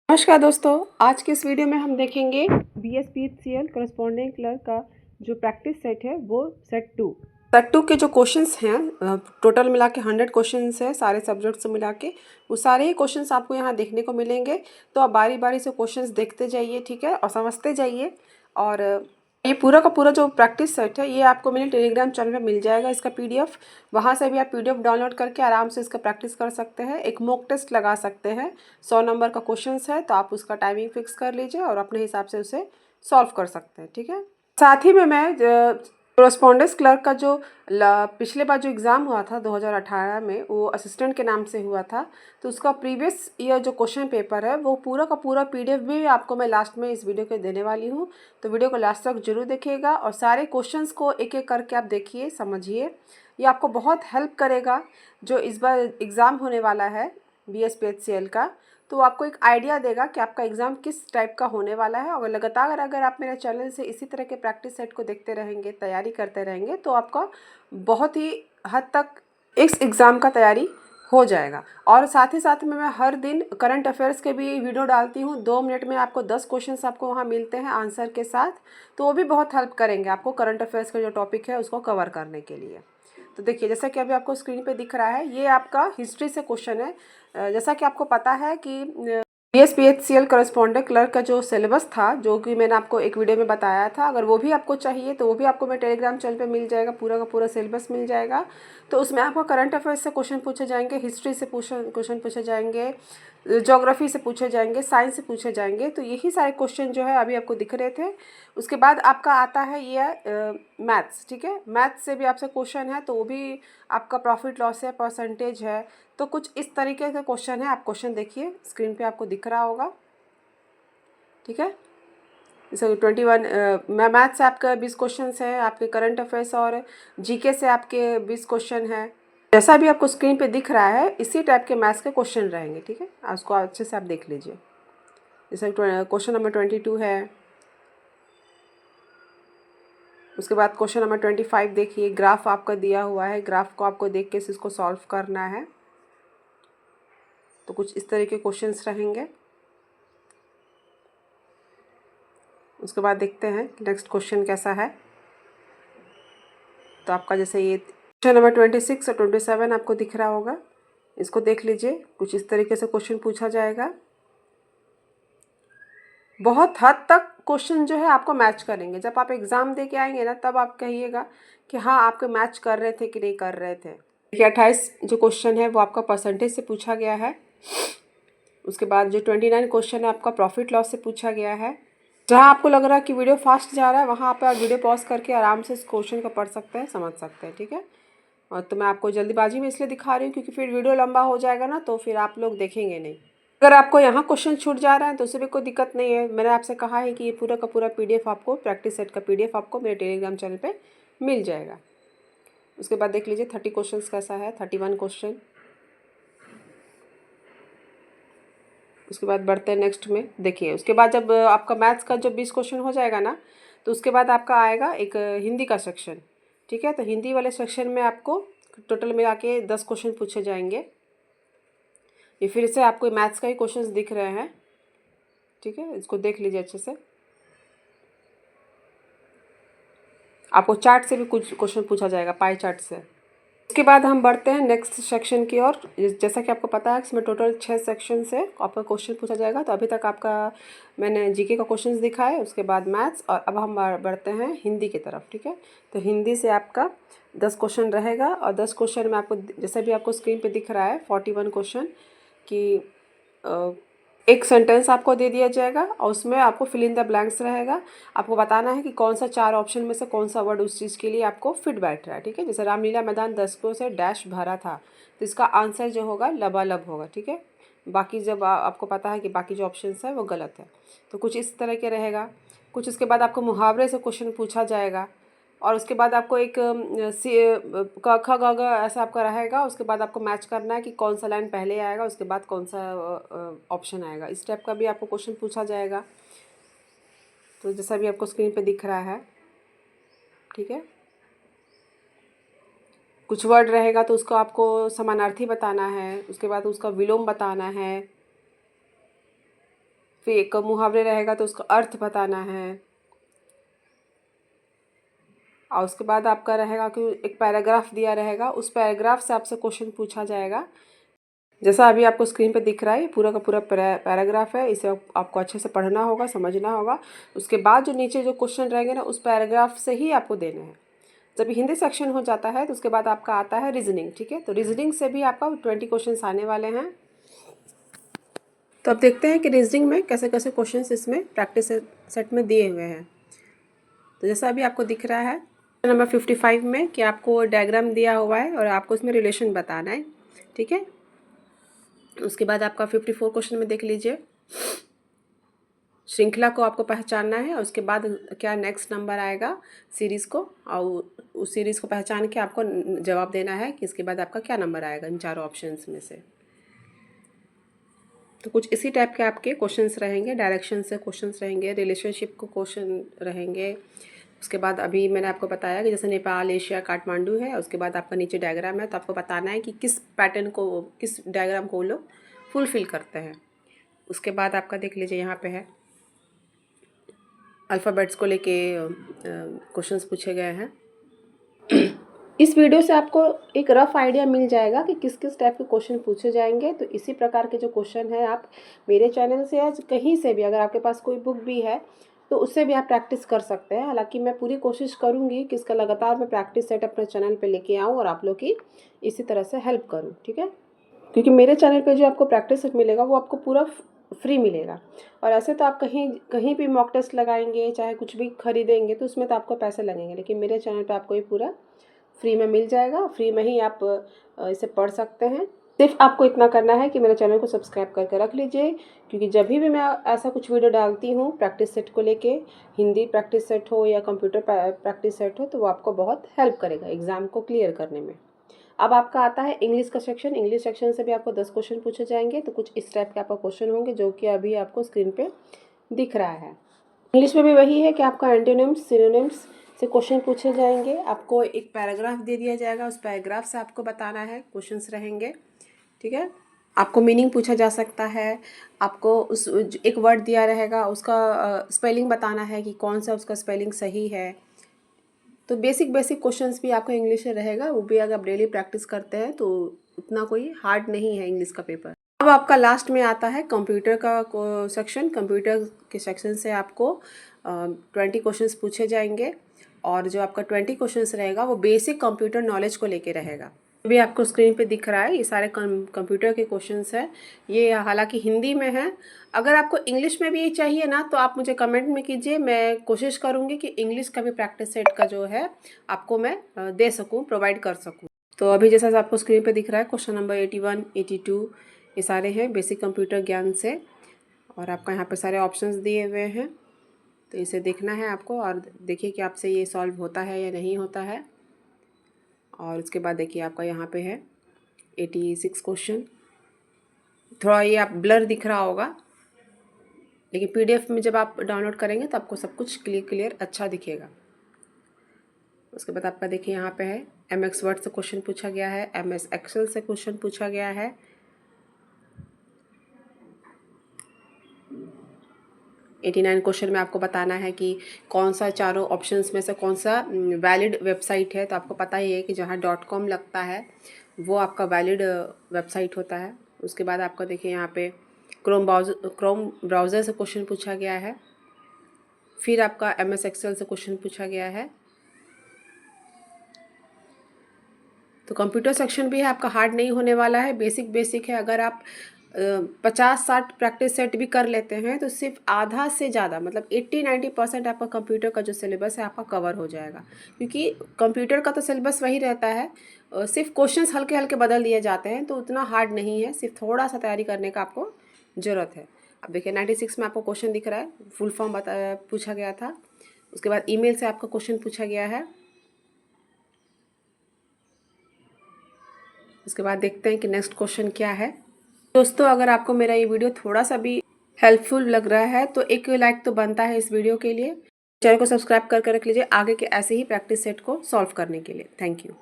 नमस्कार दोस्तों, आज के इस वीडियो में हम देखेंगे BSPHCL करस्पॉन्डिंग क्लर्क का जो प्रैक्टिस सेट है वो सेट 2 के जो क्वेश्चंस हैं, टोटल मिला के 100 क्वेश्चंस है सारे सब्जेक्ट से मिला के। वो सारे ही क्वेश्चंस आपको यहाँ देखने को मिलेंगे, तो आप बारी बारी से क्वेश्चंस देखते जाइए, ठीक है, और समझते जाइए। और ये पूरा का पूरा जो प्रैक्टिस सेट है ये आपको मेरे टेलीग्राम चैनल पे मिल जाएगा, इसका PDF। वहाँ से भी आप PDF डाउनलोड करके आराम से इसका प्रैक्टिस कर सकते हैं। एक मॉक टेस्ट लगा सकते हैं, 100 नंबर का क्वेश्चंस है, तो आप उसका टाइमिंग फिक्स कर लीजिए और अपने हिसाब से उसे सॉल्व कर सकते हैं, ठीक है। साथ ही में मैं कोरस्पॉन्डेंस क्लर्क का जो पिछले बार जो एग्ज़ाम हुआ था 2018 में, वो असिस्टेंट के नाम से हुआ था, तो उसका प्रीवियस ईयर जो क्वेश्चन पेपर है वो पूरा का पूरा PDF भी आपको मैं लास्ट में इस वीडियो के देने वाली हूँ। तो वीडियो को लास्ट तक जरूर देखिएगा और सारे क्वेश्चंस को एक एक करके आप देखिए, समझिए। ये आपको बहुत हेल्प करेगा जो इस बार एग्ज़ाम होने वाला है BSPHCL का, तो आपको एक आइडिया देगा कि आपका एग्ज़ाम किस टाइप का होने वाला है। और लगातार अगर आप मेरे चैनल से इसी तरह के प्रैक्टिस सेट को देखते रहेंगे, तैयारी करते रहेंगे, तो आपका बहुत ही हद तक इस एग्ज़ाम का तैयारी हो जाएगा। और साथ ही साथ में मैं हर दिन करंट अफेयर्स के भी वीडियो डालती हूँ। 2 मिनट में आपको 10 क्वेश्चंस आपको वहाँ मिलते हैं आंसर के साथ, तो वो भी बहुत हेल्प करेंगे आपको करंट अफेयर्स का जो टॉपिक है उसको कवर करने के लिए। तो देखिए, जैसा कि अभी आपको स्क्रीन पे दिख रहा है, ये आपका हिस्ट्री से क्वेश्चन है। जैसा कि आपको पता है कि BSPHCL करस्पॉन्डेंट क्लर्क का जो सिलेबस था, जो कि मैंने आपको एक वीडियो में बताया था, अगर वो भी आपको चाहिए तो वो भी आपको मेरे टेलीग्राम चैनल पे मिल जाएगा, पूरा का पूरा सिलेबस मिल जाएगा। तो उसमें आपको करंट अफेयर्स से क्वेश्चन पूछे जाएंगे, हिस्ट्री से क्वेश्चन पूछे जाएंगे, ज्योग्राफी से पूछे जाएंगे, साइंस से पूछे जाएंगे। तो यही सारे क्वेश्चन जो है अभी आपको दिख रहे थे। उसके बाद आपका आता है ये मैथ्स, ठीक है। मैथ्स से भी आपसे क्वेश्चन है, तो वो भी आपका प्रॉफिट लॉस है, परसेंटेज है, तो कुछ इस तरीके के क्वेश्चन है। आप क्वेश्चन देखिए, स्क्रीन पे आपको दिख रहा होगा, ठीक है। जैसे 21 मैथ्स से आपका 20 क्वेश्चन है, आपके करंट अफेयर्स और GK से आपके 20 क्वेश्चन है। जैसा भी आपको स्क्रीन पे दिख रहा है, इसी टाइप के मैथ्स के क्वेश्चन रहेंगे, ठीक है। उसको अच्छे से आप देख लीजिए। जैसे क्वेश्चन नंबर 22 है, उसके बाद क्वेश्चन नंबर 25 देखिए, ग्राफ आपका दिया हुआ है, ग्राफ को आपको देख के इसको सॉल्व करना है। तो कुछ इस तरह के क्वेश्चंस रहेंगे। उसके बाद देखते हैं नेक्स्ट क्वेश्चन कैसा है। तो आपका जैसे ये क्वेश्चन नंबर 26 और 27 आपको दिख रहा होगा, इसको देख लीजिए। कुछ इस तरीके से क्वेश्चन पूछा जाएगा। बहुत हद तक क्वेश्चन जो है आपको मैच करेंगे। जब आप एग्ज़ाम दे के आएंगे ना, तब आप कहिएगा कि हाँ, आपके मैच कर रहे थे कि नहीं कर रहे थे। देखिए, 28 जो क्वेश्चन है वो आपका परसेंटेज से पूछा गया है। उसके बाद जो 29 क्वेश्चन है आपका प्रॉफिट लॉस से पूछा गया है। जहाँ आपको लग रहा है कि वीडियो फास्ट जा रहा है, वहाँ पर आप वीडियो पॉज करके आराम से इस क्वेश्चन को पढ़ सकते हैं, समझ सकते हैं, ठीक है। और तो मैं आपको जल्दीबाजी में इसलिए दिखा रही हूँ क्योंकि फिर वीडियो लंबा हो जाएगा ना, तो फिर आप लोग देखेंगे नहीं। अगर आपको यहाँ क्वेश्चन छूट जा रहा है तो उससे भी कोई दिक्कत नहीं है। मैंने आपसे कहा है कि ये पूरा का पूरा PDF आपको, प्रैक्टिस सेट का PDF आपको मेरे टेलीग्राम चैनल पे मिल जाएगा। उसके बाद देख लीजिए 30 क्वेश्चन कैसा है, 31 क्वेश्चन। उसके बाद बढ़ते हैं नेक्स्ट में। देखिए, उसके बाद जब आपका मैथ्स का जब 20 क्वेश्चन हो जाएगा ना, तो उसके बाद आपका आएगा एक हिंदी का सेक्शन, ठीक है। तो हिंदी वाले सेक्शन में आपको टोटल मिला के 10 क्वेश्चन पूछे जाएंगे। ये फिर से आपको मैथ्स का ही क्वेश्चंस दिख रहे हैं, ठीक है। इसको देख लीजिए अच्छे से। आपको चार्ट से भी कुछ क्वेश्चन पूछा जाएगा, पाई चार्ट से। उसके बाद हम बढ़ते हैं नेक्स्ट सेक्शन की ओर। जैसा कि आपको पता है इसमें टोटल 6 सेक्शन से आपका क्वेश्चन पूछा जाएगा। तो अभी तक आपका मैंने GK का क्वेश्चन दिखा है, उसके बाद मैथ्स, और अब हम बढ़ते हैं हिंदी की तरफ, ठीक है। तो हिंदी से आपका 10 क्वेश्चन रहेगा, और 10 क्वेश्चन में आपको जैसा भी आपको स्क्रीन पे दिख रहा है 41 क्वेश्चन की एक सेंटेंस आपको दे दिया जाएगा और उसमें आपको फिल इन द ब्लैंक्स रहेगा। आपको बताना है कि कौन सा 4 ऑप्शन में से कौन सा वर्ड उस चीज़ के लिए आपको फिट बैठ रहा है, ठीक है। जैसे रामलीला मैदान दर्शकों से डैश भरा था, तो इसका आंसर जो होगा लबालब होगा, ठीक है। बाकी जब आपको पता है कि बाकी जो ऑप्शन है वो गलत है, तो कुछ इस तरह के रहेगा। कुछ उसके बाद आपको मुहावरे से क्वेश्चन पूछा जाएगा, और उसके बाद आपको एक क ख ग घ ऐसा आपका रहेगा। उसके बाद आपको मैच करना है कि कौन सा लाइन पहले आएगा, उसके बाद कौन सा ऑप्शन आएगा। इस टाइप का भी आपको क्वेश्चन पूछा जाएगा। तो जैसा भी आपको स्क्रीन पे दिख रहा है, ठीक है। कुछ वर्ड रहेगा तो उसको आपको समानार्थी बताना है, उसके बाद उसका विलोम बताना है। फिर एक मुहावरे रहेगा तो उसका अर्थ बताना है, और उसके बाद आपका रहेगा कि एक पैराग्राफ दिया रहेगा, उस पैराग्राफ से आपसे क्वेश्चन पूछा जाएगा। जैसा अभी आपको स्क्रीन पे दिख रहा है, पूरा का पूरा पैराग्राफ है, इसे आपको अच्छे से पढ़ना होगा, समझना होगा। उसके बाद जो नीचे जो क्वेश्चन रहेंगे ना, उस पैराग्राफ से ही आपको देने हैं। जब हिंदी सेक्शन हो जाता है तो उसके बाद आपका आता है रीजनिंग। ठीक है, तो रीजनिंग से भी आपका 20 क्वेश्चन आने वाले हैं। तो अब देखते हैं कि रीजनिंग में कैसे कैसे क्वेश्चन इसमें प्रैक्टिस सेट में दिए हुए हैं। तो जैसा अभी आपको दिख रहा है नंबर 55 में कि आपको डायग्राम दिया हुआ है और आपको इसमें रिलेशन बताना है। ठीक है, उसके बाद आपका 54 क्वेश्चन में देख लीजिए, श्रृंखला को आपको पहचानना है। उसके बाद क्या नेक्स्ट नंबर आएगा सीरीज़ को, और उस सीरीज़ को पहचान के आपको जवाब देना है कि इसके बाद आपका क्या नंबर आएगा इन चारों ऑप्शंस में से। तो कुछ इसी टाइप के आपके क्वेश्चंस रहेंगे, डायरेक्शन से क्वेश्चंस रहेंगे, रिलेशनशिप को क्वेश्चन रहेंगे। उसके बाद अभी मैंने आपको बताया कि जैसे नेपाल, एशिया, काठमांडू है, उसके बाद आपका नीचे डायग्राम है, तो आपको बताना है कि किस पैटर्न को, किस डायग्राम को वो लोग फुलफिल करते हैं। उसके बाद आपका देख लीजिए यहाँ पे है अल्फ़ाबेट्स को लेके क्वेश्चंस पूछे गए हैं। इस वीडियो से आपको एक रफ़ आइडिया मिल जाएगा कि किस किस टाइप के क्वेश्चन पूछे जाएंगे। तो इसी प्रकार के जो क्वेश्चन हैं आप मेरे चैनल से या कहीं से भी, अगर आपके पास कोई बुक भी है तो उससे भी आप प्रैक्टिस कर सकते हैं। हालांकि मैं पूरी कोशिश करूंगी कि इसका लगातार मैं प्रैक्टिस सेट अपने चैनल पे लेके आऊँ और आप लोग की इसी तरह से हेल्प करूँ। ठीक है, क्योंकि मेरे चैनल पे जो आपको प्रैक्टिस सेट मिलेगा वो आपको पूरा फ्री मिलेगा। और ऐसे तो आप कहीं कहीं भी मॉक टेस्ट लगाएंगे, चाहे कुछ भी खरीदेंगे तो उसमें तो आपको पैसे लगेंगे, लेकिन मेरे चैनल पे आपको ये पूरा फ्री में मिल जाएगा। फ्री में ही आप इसे पढ़ सकते हैं। सिर्फ आपको इतना करना है कि मेरे चैनल को सब्सक्राइब करके रख लीजिए, क्योंकि जब भी मैं ऐसा कुछ वीडियो डालती हूँ प्रैक्टिस सेट को लेके, हिंदी प्रैक्टिस सेट हो या कंप्यूटर प्रैक्टिस सेट हो, तो वो आपको बहुत हेल्प करेगा एग्ज़ाम को क्लियर करने में। अब आपका आता है इंग्लिश का सेक्शन। इंग्लिश सेक्शन से भी आपको 10 क्वेश्चन पूछे जाएंगे। तो कुछ इस टाइप के आपका क्वेश्चन होंगे जो कि अभी आपको स्क्रीन पे दिख रहा है। इंग्लिश में भी वही है कि आपका एंटोनिम्स, सिनोनिम्स से क्वेश्चन पूछे जाएंगे। आपको एक पैराग्राफ दे दिया जाएगा, उस पैराग्राफ से आपको बताना है, क्वेश्चंस रहेंगे। ठीक है, आपको मीनिंग पूछा जा सकता है। आपको उस एक वर्ड दिया रहेगा, उसका स्पेलिंग बताना है कि कौन सा उसका स्पेलिंग सही है। तो बेसिक क्वेश्चंस भी आपका इंग्लिश में रहेगा, वो भी अगर आप डेली प्रैक्टिस करते हैं तो उतना कोई हार्ड नहीं है इंग्लिश का पेपर। अब आपका लास्ट में आता है कंप्यूटर का सेक्शन। कंप्यूटर के सेक्शन से आपको 20 क्वेश्चंस पूछे जाएंगे, और जो आपका 20 क्वेश्चंस रहेगा वो बेसिक कंप्यूटर नॉलेज को लेके रहेगा। अभी आपको स्क्रीन पे दिख रहा है, ये सारे कंप्यूटर के क्वेश्चंस हैं। ये हालांकि हिंदी में है। अगर आपको इंग्लिश में भी ये चाहिए ना तो आप मुझे कमेंट में कीजिए, मैं कोशिश करूँगी कि इंग्लिश का भी प्रैक्टिस सेट का जो है आपको मैं दे सकूँ, प्रोवाइड कर सकूँ। तो अभी जैसा आपको स्क्रीन पर दिख रहा है क्वेश्चन नंबर 81, 82 ये सारे हैं बेसिक कंप्यूटर ज्ञान से, और आपका यहाँ पर सारे ऑप्शंस दिए हुए हैं। तो इसे देखना है आपको, और देखिए कि आपसे ये सॉल्व होता है या नहीं होता है। और उसके बाद देखिए आपका यहाँ पे है 86 क्वेश्चन। थोड़ा ये आप ब्लर दिख रहा होगा, लेकिन PDF में जब आप डाउनलोड करेंगे तो आपको सब कुछ क्लियर अच्छा दिखेगा। उसके बाद आपका देखिए यहाँ पे है MS वर्ड से क्वेश्चन पूछा गया है, MS एक्सेल से क्वेश्चन पूछा गया है। तो 89 क्वेश्चन में आपको बताना है कि कौन सा चारों ऑप्शंस में से कौन सा वैलिड वेबसाइट है। तो आपको पता ही है कि जहाँ .com लगता है वो आपका वैलिड वेबसाइट होता है। उसके बाद आपका देखिए यहाँ पे क्रोम ब्राउज़र से क्वेश्चन पूछा गया है। फिर आपका MS एक्सेल से क्वेश्चन पूछा गया है। तो कंप्यूटर सेक्शन भी है आपका, हार्ड नहीं होने वाला है, बेसिक है। अगर आप 50-60 प्रैक्टिस सेट भी कर लेते हैं तो सिर्फ आधा से ज़्यादा, मतलब 80-90% आपका कंप्यूटर का जो सिलेबस है आपका कवर हो जाएगा। क्योंकि कंप्यूटर का तो सिलेबस वही रहता है, सिर्फ क्वेश्चंस हल्के हल्के बदल दिए जाते हैं, तो उतना हार्ड नहीं है। सिर्फ थोड़ा सा तैयारी करने का आपको ज़रूरत है। अब देखिए 96 में आपको क्वेश्चन दिख रहा है, फुल फॉर्म पूछा गया था। उसके बाद ईमेल से आपका क्वेश्चन पूछा गया है। उसके बाद देखते हैं कि नेक्स्ट क्वेश्चन क्या है। दोस्तों, अगर आपको मेरा ये वीडियो थोड़ा सा भी हेल्पफुल लग रहा है तो एक लाइक तो बनता है इस वीडियो के लिए। चैनल को सब्सक्राइब करके रख लीजिए आगे के ऐसे ही प्रैक्टिस सेट को सॉल्व करने के लिए। Thank you.